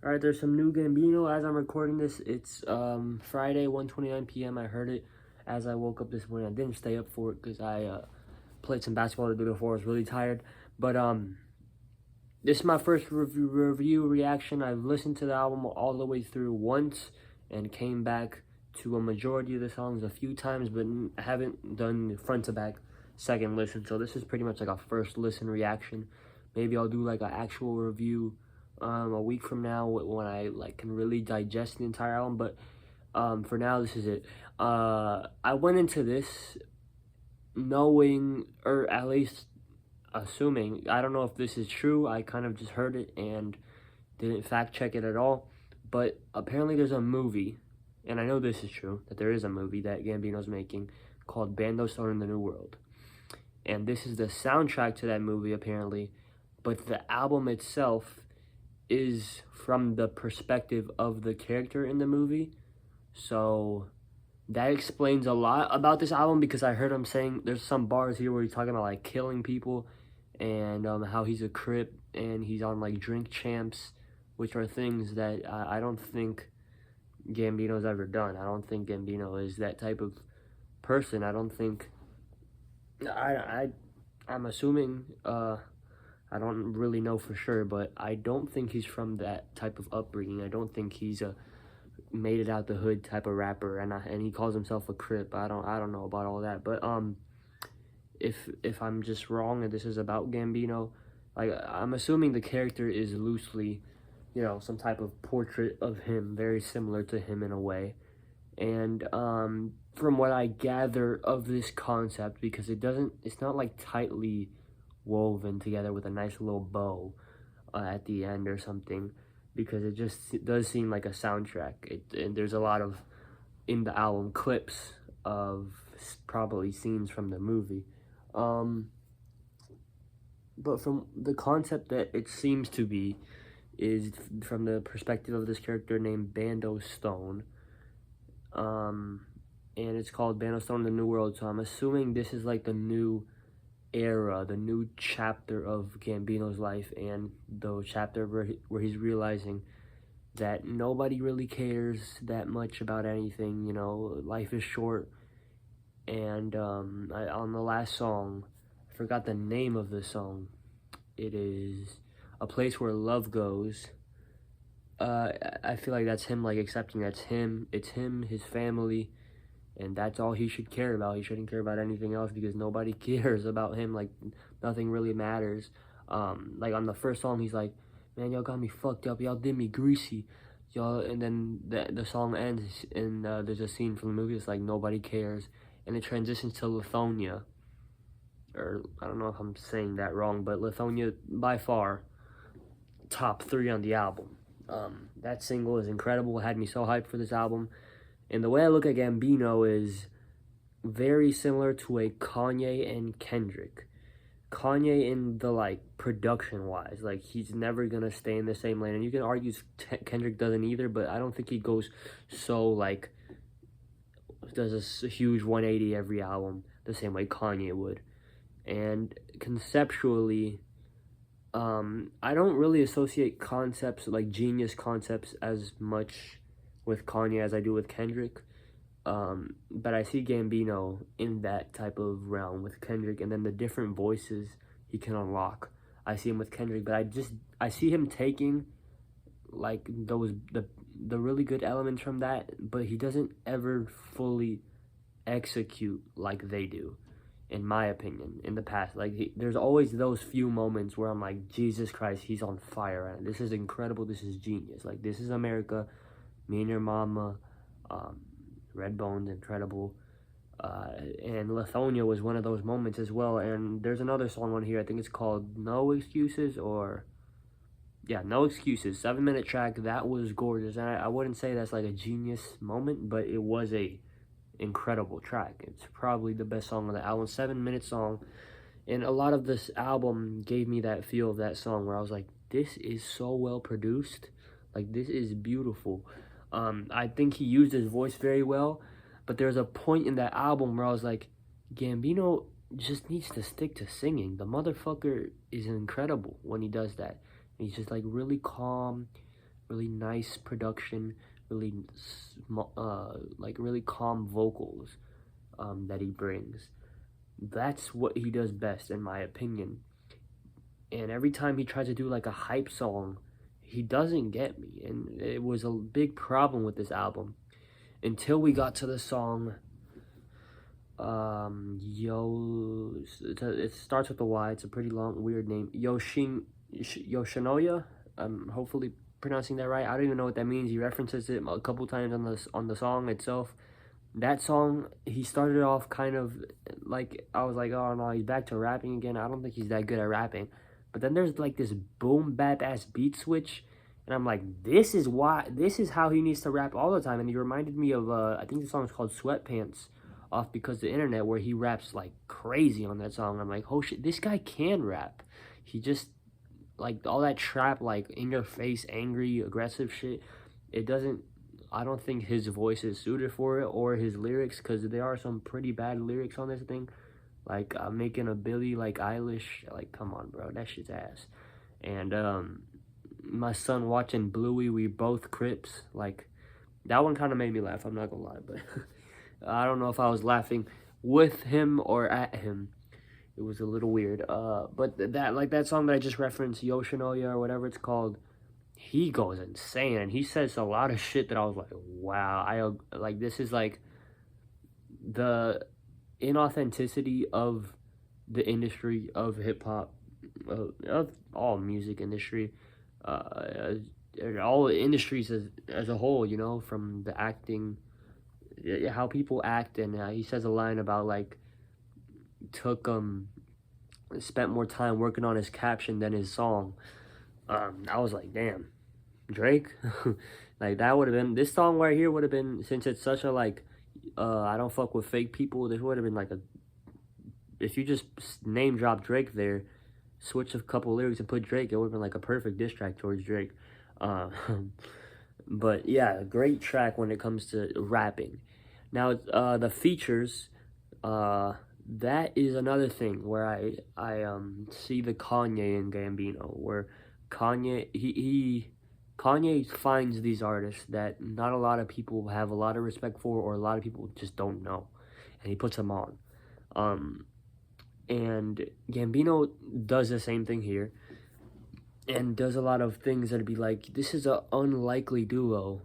Alright, there's some new Gambino. As I'm recording this, it's Friday, 1:29 p.m. I heard it as I woke up this morning. I didn't stay up for it because I played some basketball the day before. I was really tired. But this is my first review reaction. I've listened to the album all the way through once and came back to a majority of the songs a few times, but I haven't done front to back second listen. So this is pretty much like a first listen reaction. Maybe I'll do like an actual review a week from now when I can really digest the entire album. But for now, this is it. I went into this knowing, or at least assuming, I don't know if this is true. I kind of just heard it and didn't fact check it at all. But apparently there's a movie, and I know this is true, that there is a movie that Gambino's making called Bando in the New World. And this is the soundtrack to that movie, apparently. But the album itself is from the perspective of the character in the movie. So that explains a lot about this album, because I heard him saying, there's some bars here where he's talking about like killing people and how he's a Crip and he's on like Drink Champs, which are things that I don't think Gambino's ever done. I don't think Gambino is that type of person. I don't think I'm assuming I don't really know for sure, but I don't think he's from that type of upbringing. I don't think he's a made it out the hood type of rapper, and he calls himself a Crip. I don't know about all that, but if I'm just wrong and this is about Gambino, like I'm assuming the character is loosely, some type of portrait of him, very similar to him in a way. And from what I gather of this concept, because it's not like tightly woven together with a nice little bow at the end or something, because it does seem like a soundtrack. And there's a lot of, in the album, clips of probably scenes from the movie. But from the concept that it seems to be is from the perspective of this character named Bando Stone. And it's called Bando in the New World, so I'm assuming this is like the new era, the new chapter of Gambino's life, and the chapter where he's realizing that nobody really cares that much about anything. Life is short. And on the last song, I forgot the name of the song. It is A Place Where Love Goes. I feel like that's him, like accepting it's him, his family, and that's all he should care about. He shouldn't care about anything else, because nobody cares about him. Like, nothing really matters. Like on the first song, he's like, man, y'all got me fucked up, y'all did me greasy, y'all, and then the song ends, and there's a scene from the movie that's like, nobody cares, and it transitions to Lithonia, or I don't know if I'm saying that wrong, but Lithonia, by far, top 3 on the album. That single is incredible. It had me so hyped for this album. And the way I look at Gambino is very similar to a Kanye and Kendrick. Kanye in the, production-wise. Like, he's never going to stay in the same lane. And you can argue Kendrick doesn't either, but I don't think he goes so, does a huge 180 every album the same way Kanye would. And conceptually, I don't really associate concepts, like genius concepts, as much with Kanye as I do with Kendrick. But I see Gambino in that type of realm with Kendrick, and then the different voices he can unlock. I see him with Kendrick, but I see him taking the really good elements from that, but he doesn't ever fully execute like they do, in my opinion, in the past. There's always those few moments where I'm like, Jesus Christ, he's on fire right now. This is incredible. This is genius. Like, This Is America, Me and Your Mama, Redbone's incredible. And Lithonia was one of those moments as well. And there's another song on here, I think it's called No Excuses, No Excuses, 7-minute track. That was gorgeous. And I wouldn't say that's like a genius moment, but it was a incredible track. It's probably the best song on the album, 7-minute song. And a lot of this album gave me that feel of that song, where I was like, this is so well produced. Like, this is beautiful. I think he used his voice very well, but there's a point in that album where I was like, Gambino just needs to stick to singing. The motherfucker is incredible when he does that. And he's just like really calm, really nice production, really like really calm vocals that he brings. That's what he does best, in my opinion. And every time he tries to do like a hype song, he doesn't get me. And it was a big problem with this album until we got to the song it starts with a Y. It's a pretty long, weird name. Yoshinoya. I'm hopefully pronouncing that right. I don't even know what that means. He references it a couple times on the song itself. That song, he started off kind of like, I was like, oh no, he's back to rapping again. I don't think he's that good at rapping. But then there's like this boom bap ass beat switch, and I'm like, this is how he needs to rap all the time. And he reminded me of I think the song is called Sweatpants off Because the Internet, where he raps like crazy on that song. I'm like, oh shit, this guy can rap. He just, like, all that trap, like in your face, angry, aggressive shit, it doesn't, I don't think his voice is suited for it, or his lyrics, because there are some pretty bad lyrics on this thing. Like, making a Billie like Eilish, like, come on, bro, that shit's ass. And my son watching Bluey, we both Crips, like, that one kind of made me laugh, I'm not gonna lie, but I don't know if I was laughing with him or at him. It was a little weird. But that song that I just referenced, Yoshinoya or whatever it's called, he goes insane, and he says a lot of shit that I was like, wow, like, this is like the inauthenticity of the industry of hip-hop, of all music industry, all industries as a whole, you know, from the acting, how people act. And he says a line about, like, took spent more time working on his caption than his song. I was like, damn, Drake. Like, that would have been, this song right here would have been, since it's such a, like, I don't fuck with fake people, this would have been like a, if you just name drop Drake there, switch a couple lyrics and put Drake, it would have been like a perfect diss track towards Drake. But yeah, great track when it comes to rapping. Now, the features, that is another thing where I see the Kanye and Gambino, where Kanye finds these artists that not a lot of people have a lot of respect for, or a lot of people just don't know, and he puts them on. And Gambino does the same thing here, and does a lot of things that'd be like, this is an unlikely duo,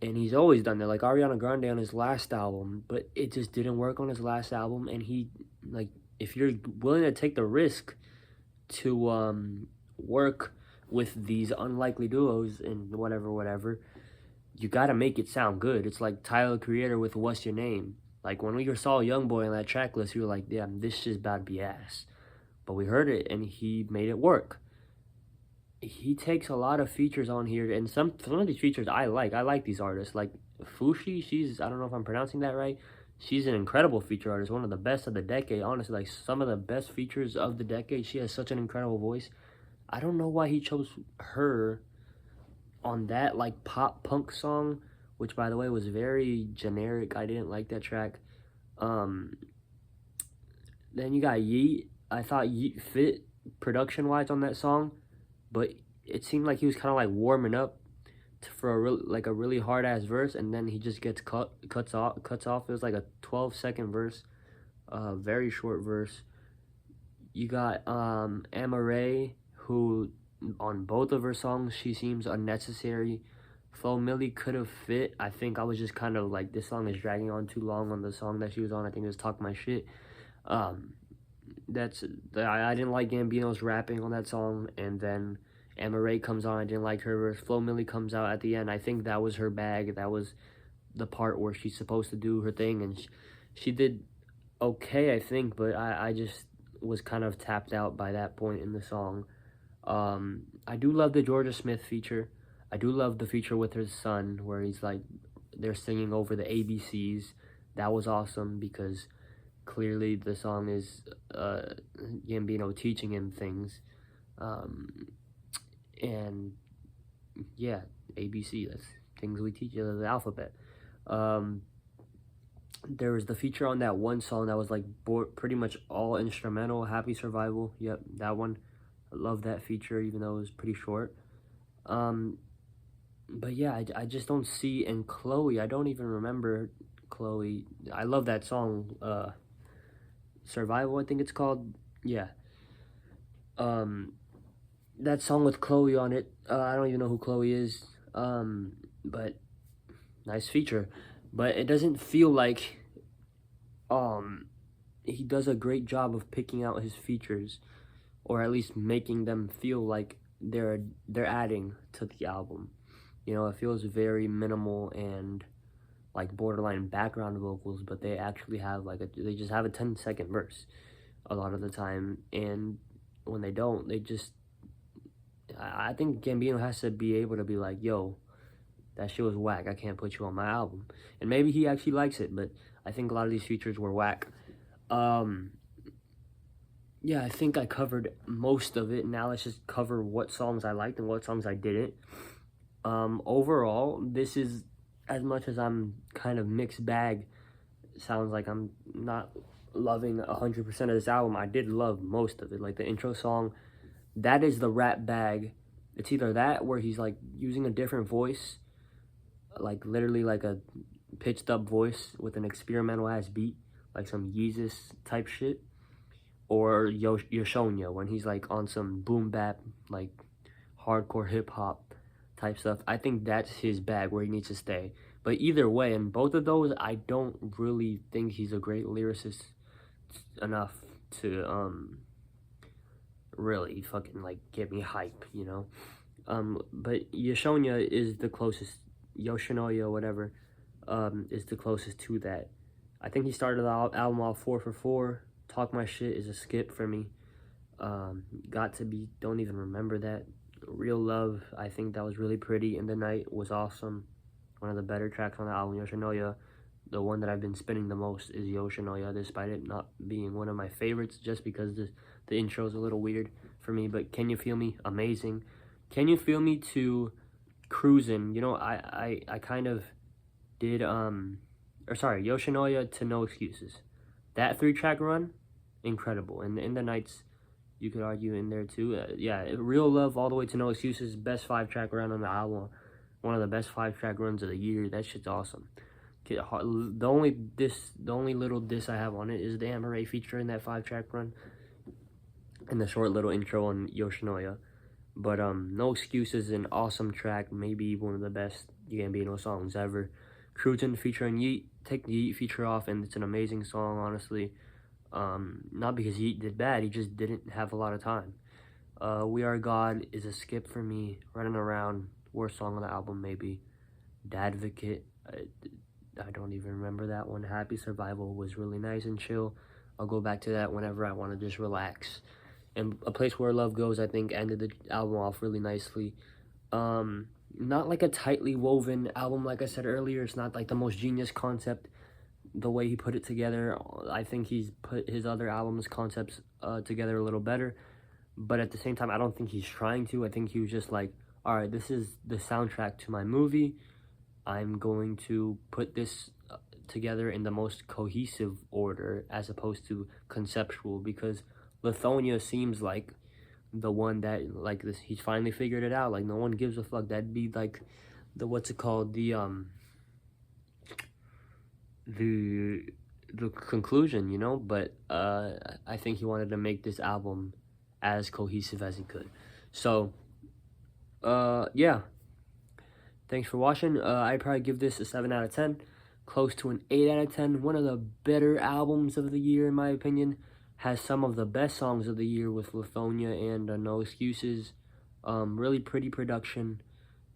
and he's always done that, like Ariana Grande on his last album, but it just didn't work on his last album. And he, like, if you're willing to take the risk to work with these unlikely duos and whatever, you gotta make it sound good. It's like Tyler, the Creator, with What's Your Name. Like, when we saw Youngboy on that track list, we were like, damn, this shit's about to be ass. But we heard it, and he made it work. He takes a lot of features on here, and some of these features I like. I like these artists. Like Fushi, I don't know if I'm pronouncing that right. She's an incredible feature artist, one of the best of the decade. Honestly, like, some of the best features of the decade. She has such an incredible voice. I don't know why he chose her on that, like, pop punk song, which, by the way, was very generic. I didn't like that track. Then you got Yeet. I thought Yeet fit production-wise on that song, but it seemed like he was kind of like warming up for a really hard-ass verse, and then he just gets cuts off. It was like a 12-second verse, very short verse. You got Amaray, who on both of her songs she seems unnecessary. Flo Milli could have fit. I think I was just kind of like, this song is dragging on too long on the song that she was on. I think it was Talk My Shit. I didn't like Gambino's rapping on that song, and then Amaray comes on. I didn't like her verse. Flo Milli comes out at the end. I think that was her bag. That was the part where she's supposed to do her thing, and she did okay, I think, but I just was kind of tapped out by that point in the song. I do love the Georgia Smith feature. I do love the feature with her son, where he's like, they're singing over the ABCs. That was awesome, because clearly the song is Gambino teaching him things. And yeah, ABC, that's things we teach you, the alphabet. There was the feature on that one song that was like pretty much all instrumental, Happy Survival. Yep, that one. I love that feature, even though it was pretty short. but yeah, I just don't see. And Chloe, I don't even remember Chloe. I love that song, Survival, I think it's called. Yeah. Um, that song with Chloe on it. I don't even know who Chloe is. But nice feature. But it doesn't feel like um he does a great job of picking out his features, or at least making them feel like they're adding to the album. You know, it feels very minimal and like borderline background vocals, but they actually have they just have a 10-second verse a lot of the time, and when they don't, they just I think Gambino has to be able to be like, yo, that shit was whack. I can't put you on my album. And maybe he actually likes it, but I think a lot of these features were whack. Um, yeah, I think I covered most of it. Now let's just cover what songs I liked and what songs I didn't. Overall, this is, as much as I'm kind of mixed bag, sounds like I'm not loving 100% of this album. I did love most of it. Like the intro song, that is the rap bag. It's either that where he's like using a different voice, like literally like a pitched up voice with an experimental ass beat, like some Yeezus type shit, or Yoshonya when he's like on some boom bap, like hardcore hip hop type stuff. I think that's his bag where he needs to stay. But either way, in both of those, I don't really think he's a great lyricist enough to really fucking like get me hype, you know. But Yoshonya is the closest. Yoshinoya, whatever, is the closest to that. I think he started the album off 4 for 4. Talk My Shit is a skip for me. Got to Be, don't even remember that. Real Love, I think that was really pretty. In the Night was awesome. One of the better tracks on the album. Yoshinoya, the one that I've been spinning the most is Yoshinoya, despite it not being one of my favorites, just because the intro is a little weird for me. But Can You Feel Me? Amazing. Can You Feel Me to Cruisin', you know, I kind of did, Yoshinoya to No Excuses. That 3-track run, incredible. And In the Nights, you could argue in there too. Yeah, Real Love all the way to No Excuses, best 5-track run on the album. One of the best 5-track runs of the year. That shit's awesome. The only little diss I have on it is the Amber Ray feature in that 5-track run, and the short little intro on Yoshinoya. But No Excuses is an awesome track, maybe one of the best Gambino songs ever. Cruisin' featuring Yeet, take the Yeet feature off, and it's an amazing song, honestly. Not because Yeet did bad, he just didn't have a lot of time. We Are God is a skip for me. Running Around, worst song on the album, maybe. Dadvocate, I don't even remember that one. Happy Survival was really nice and chill. I'll go back to that whenever I want to just relax. And A Place Where Love Goes, I think, ended the album off really nicely. Not like a tightly woven album, like I said earlier. It's not like the most genius concept, the way he put it together. I think he's put his other albums' concepts together a little better. But at the same time, I don't think he's trying to. I think he was just like, all right, this is the soundtrack to my movie. I'm going to put this together in the most cohesive order as opposed to conceptual, because Lithonia seems like the one that, like, this, he's finally figured it out. Like, no one gives a fuck. That'd be like the, what's it called, the conclusion, you know. But I think he wanted to make this album as cohesive as he could. So yeah, thanks for watching. I'd probably give this a 7 out of 10, close to an 8 out of 10. One of the better albums of the year, in my opinion. Has some of the best songs of the year with Lithonia and No Excuses. Really pretty production.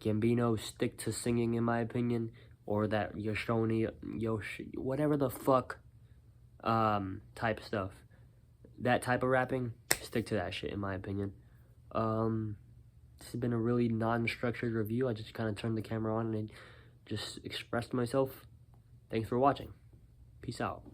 Gambino stick to singing, in my opinion, or that whatever the fuck type stuff. That type of rapping, stick to that shit, in my opinion. This has been a really non-structured review. I just kind of turned the camera on and just expressed myself. Thanks for watching. Peace out.